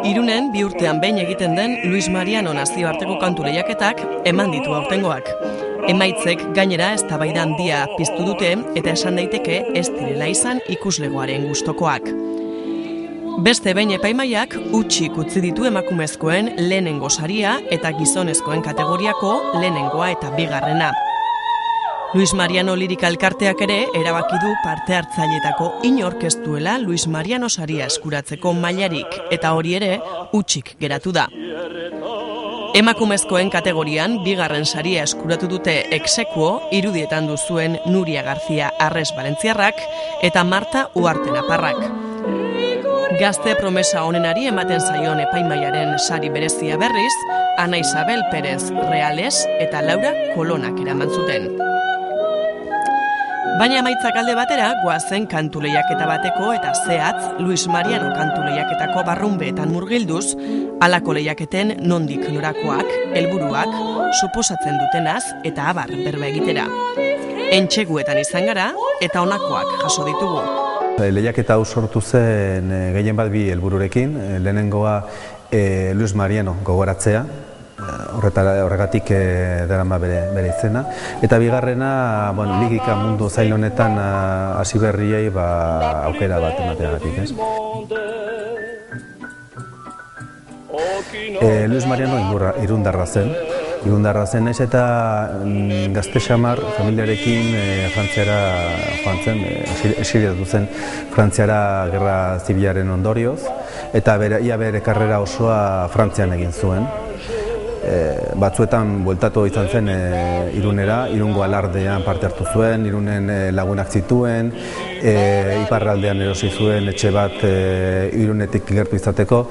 Irunen 2 urtean behin egiten den Luis Mariano nazioarteko kantu lehiaketak eman ditu aurtengoak. Emaitzek gainera eztabaida handia piztu dute eta esan daiteke ez direla izan ikuslegoaren gustokoak. Beste behin epaimaiak hutsik utzi ditu emakumezkoen lehenengo saria eta gizonezkoen kategoriako lehenengoa eta bigarrena. Luis Mariano Lirika elkarteak ere erabaki du parte hartzaileetako inork ez duela Luis Mariano saria eskuratzeko mailarik eta hori ere hutsik geratu da. Emakumezkoen kategorian bigarren saria eskuratu dute exekuo irudietan duzuen Nuria García Arres Valentziarrak eta Marta Uarte Naparrak. Gazte promesa onenari ematen zaion epaimaiaren sari berezia berriz, Ana Isabel Pérez Reales eta Laura Kolonak eraman zuten. Baina emaitzak alde batera, goazen kantu lehiaketa bateko eta zehatz Luis Mariano kantu lehiaketako barrunbeetan murgilduz, halako lehiaketen nondik norakoak, helburuak, suposatzen dutenaz eta abar berba egitera. Entxeguetan izan gara eta honakoak jaso ditugu. Lehiaketa hau sortu zen gehien bat bi helbururekin, lehenengoa Luis Mariano gogoratzea, horregatik darama bere izena. Eta bigarrena, ligika mundu zail honetan hasi berriei aukera bat emateagatik. Luis Mariano irundarra zen, naiz eta gazte xamar familiarekin Frantziara joan zen, exiliatu zen Frantziara gerra zibilaren ondorioz, eta ia bere karrera osoa Frantzian egin zuen. Batzuetan bueltatu izan zen Irunera, Irungo alardean parte hartu zuen, Irunen lagunak zituen, iparraldean erosi zuen etxe bat Irunetik gertu izateko,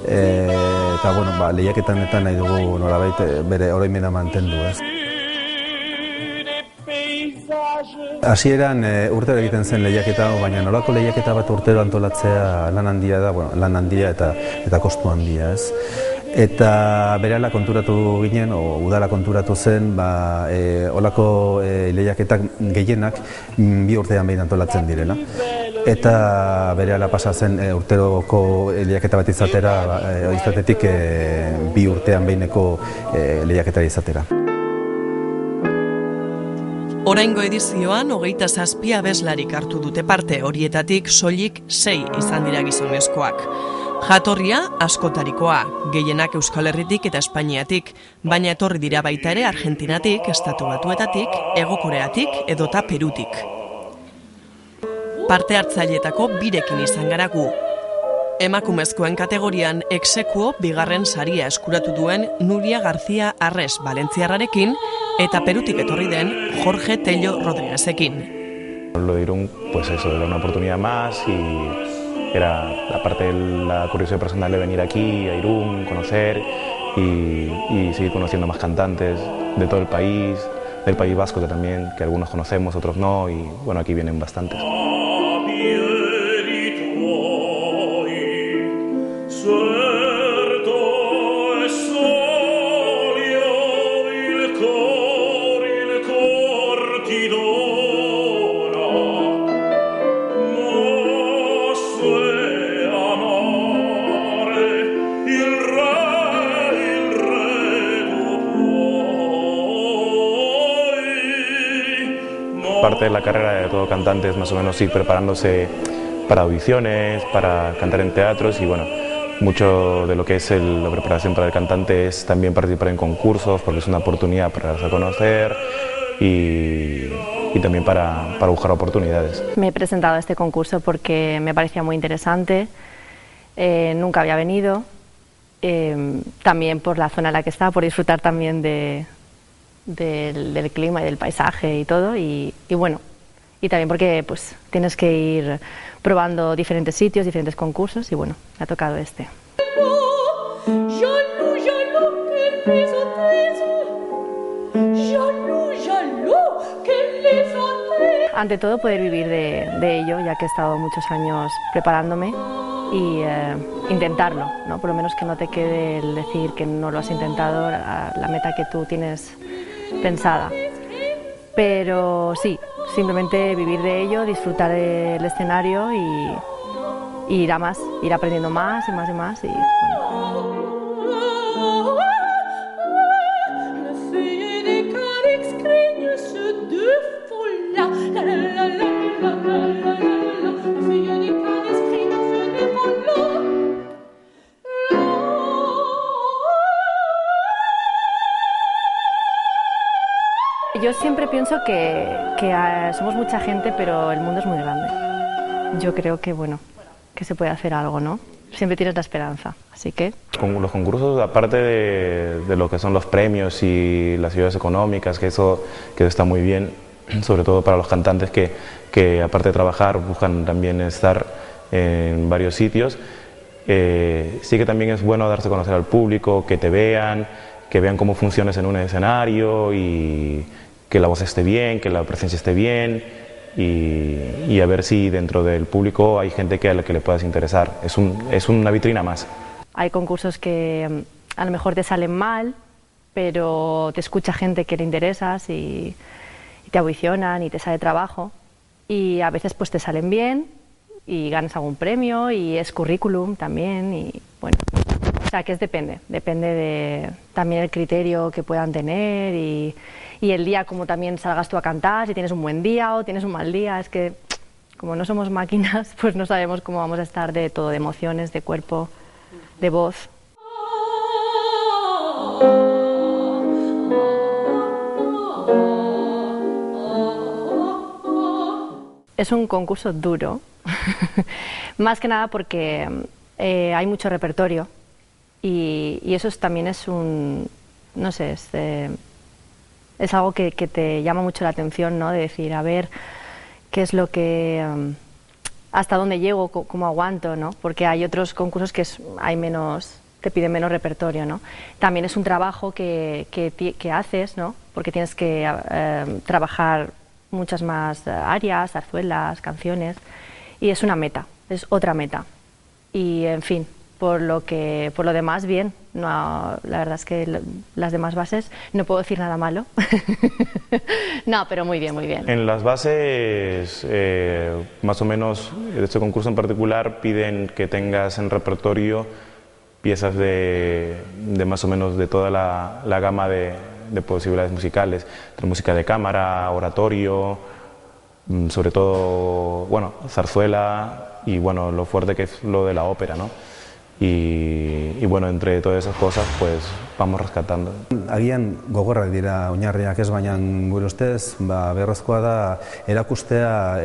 eta lehiaketan eta nahi dugu nolabait bere oroimena mantendu. Hasieran urtero egiten zen lehiaketa, baina nolako lehiaketa bat urtero antolatzea lan handia da, lan handia eta kostu handia. Eta berehala konturatu ginen, udala konturatu zen, olako lehiaketak gehienak 2 urtean behin antolatzen direla. Eta berehala pasa zen urteroko lehiaketa bat izatetik 2 urtean behineko lehiaketa izatera. Oraingo edizioan 27 abeslarik hartu dute parte, horietatik soilik 6 izan dira gizonezkoak. Jatorria askotarikoa, gehienak Euskal Herritik eta Espainiatik, baina etorri dira baita ere Argentinatik, Estatu Batuetatik, Hego Koreatik edota Perutik. Parte hartzaileetako 2rekin izan gara gu. Emakumezkoen kategorian exekuo bigarren saria eskuratu duen Nuria García Arres Valentziarrarekin eta Perutik etorri den Jorge Tello Rodríguezekin. Lo de Irún, pues eso, era una oportunidad más y era, aparte de la curiosidad personal de venir aquí a Irún, conocer y seguir conociendo más cantantes de todo el país, del País Vasco también, que algunos conocemos, otros no, y bueno, aquí vienen bastantes. Parte de la carrera de todo cantante es más o menos ir preparándose para audiciones, para cantar en teatros y bueno, mucho de lo que es la preparación para el cantante es también participar en concursos porque es una oportunidad para darse a conocer y también para buscar oportunidades. Me he presentado a este concurso porque me parecía muy interesante, nunca había venido, también por la zona en la que estaba, por disfrutar también del clima y del paisaje y todo y bueno, y también porque pues tienes que ir probando diferentes sitios, diferentes concursos y bueno, me ha tocado este. Ante todo poder vivir de ello, ya que he estado muchos años preparándome y intentarlo, ¿no? Por lo menos que no te quede el decir que no lo has intentado, la meta que tú tienes pensada. Pero sí, simplemente vivir de ello, disfrutar del escenario y ir a más, ir aprendiendo más y más y más y bueno. Yo siempre pienso que somos mucha gente, pero el mundo es muy grande. Yo creo que, bueno, que se puede hacer algo, ¿no? Siempre tienes la esperanza, así que... Con los concursos, aparte de lo que son los premios y las ayudas económicas, que eso está muy bien, sobre todo para los cantantes que aparte de trabajar buscan también estar en varios sitios, sí que también es bueno darse a conocer al público, que vean cómo funcionas en un escenario y que la voz esté bien, que la presencia esté bien y a ver si dentro del público hay gente a la que le puedas interesar. Es una vitrina más. Hay concursos que a lo mejor te salen mal, pero te escucha gente que le interesas y te audicionan y te sale trabajo. Y a veces pues te salen bien y ganas algún premio y es currículum también y bueno, o sea que depende de también el criterio que puedan tener y el día como también salgas tú a cantar, si tienes un buen día o tienes un mal día, es que como no somos máquinas pues no sabemos cómo vamos a estar de todo, de emociones, de cuerpo, de voz. Es un concurso duro, más que nada porque hay mucho repertorio y eso también es no sé, es algo que te llama mucho la atención, ¿no? De decir, a ver, qué es lo que, hasta dónde llego, cómo aguanto, ¿no? Porque hay otros concursos que te piden menos repertorio, ¿no? También es un trabajo que haces, ¿no? Porque tienes que trabajar muchas más arias, zarzuelas, canciones, y es una meta, es otra meta. Y en fin, por lo demás bien, no, la verdad es que las demás bases no puedo decir nada malo. No, pero muy bien, muy bien. En las bases, más o menos, de este concurso en particular, piden que tengas en repertorio piezas de más o menos de toda la gama de posibilidades musicales, entre música de cámara, oratorio, sobre todo, bueno, zarzuela y bueno, lo fuerte que es lo de la ópera, ¿no? Y bueno, entre todas esas cosas, pues vamos rescatando. Agian gogorrak dira oinarriak ez, baina gure ustez, beharrezkoa da erakustea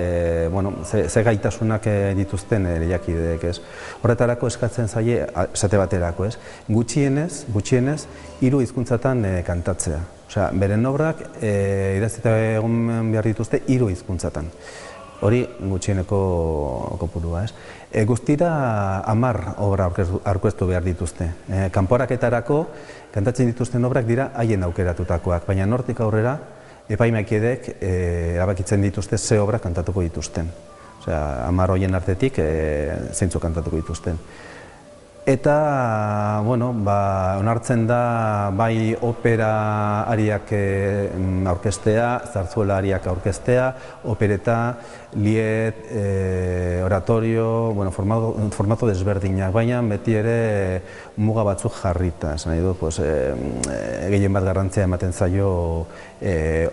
ze gaitasunak dituzten lehiakideek, ez. Horretarako eskatzen zaie, esate baterako, ez, gutxienez 3 hizkuntzatan kantatzea. Osea, beren obrak idazita egon behar dituzte 3 hizkuntzatan. Hori gutxieneko kopurua, ez. Guztira 10 obra aurkeztu behar dituzte. Kanporaketarako kantatzen dituzten obrak dira haien aukeratutakoak, baina hortik aurrera epaimahaikideek erabakitzen dituzte ze obrak kantatuko dituzten. Osea, 10 horien artetik zeintzuk kantatuko dituzten. Eta, bueno, onartzen da bai opera ariak aurkeztea, zarzuela ariak aurkeztea, opereta, lied, oratorio, bueno, formato desberdinak, baina beti ere muga batzuk jarrita, esan nahi dut, gehien bat garrantzia ematen zaio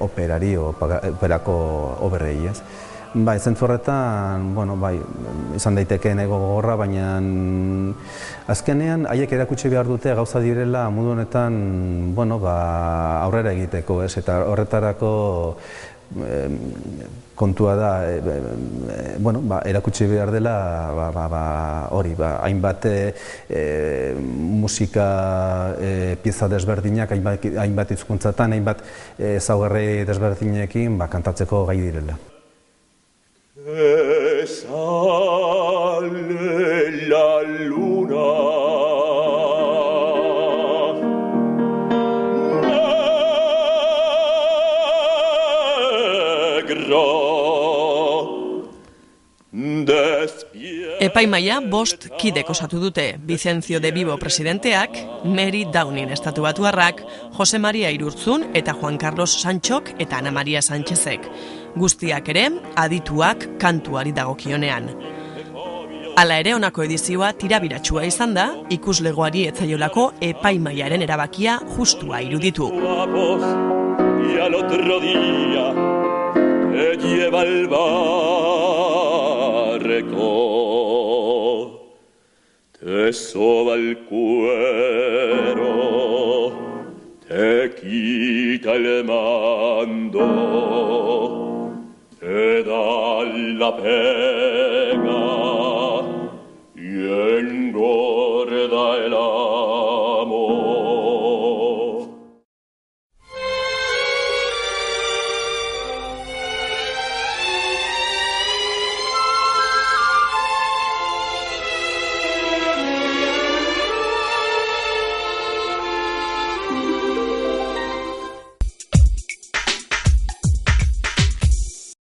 operari, operako oberrei, ez. Bai, zentzu horretan, bueno, bai, izan daiteke nego gogorra, baina azkenean haiek erakutsi behar dute gauza direla modu honetan, bueno, aurrera egiteko, ez, eta horretarako kontua da, bueno, erakutsi behar dela hori, hainbat musika pieza desberdinak, hainbat hizkuntzatan, hainbat ezaugarri desberdinekin kantatzeko gai direla. Sale la luna negra Epaimaia 5 kidek osatu dute, Vicencio de Vivo presidenteak, Mary Downing estatuatuarrak, Jose Maria Irurtzun eta Juan Carlos Sanchok eta Ana Maria Sánchezek. Guztiak ere, adituak kantuari dagokionean. Hala ere, honako edizioa tirabiratsua izan da, ikuslegoari etzaiolako epaimaiaren erabakia justua iruditu. Y al otro día te lleva al barco, te soba el cuero, te quita el mando, te da la pena y en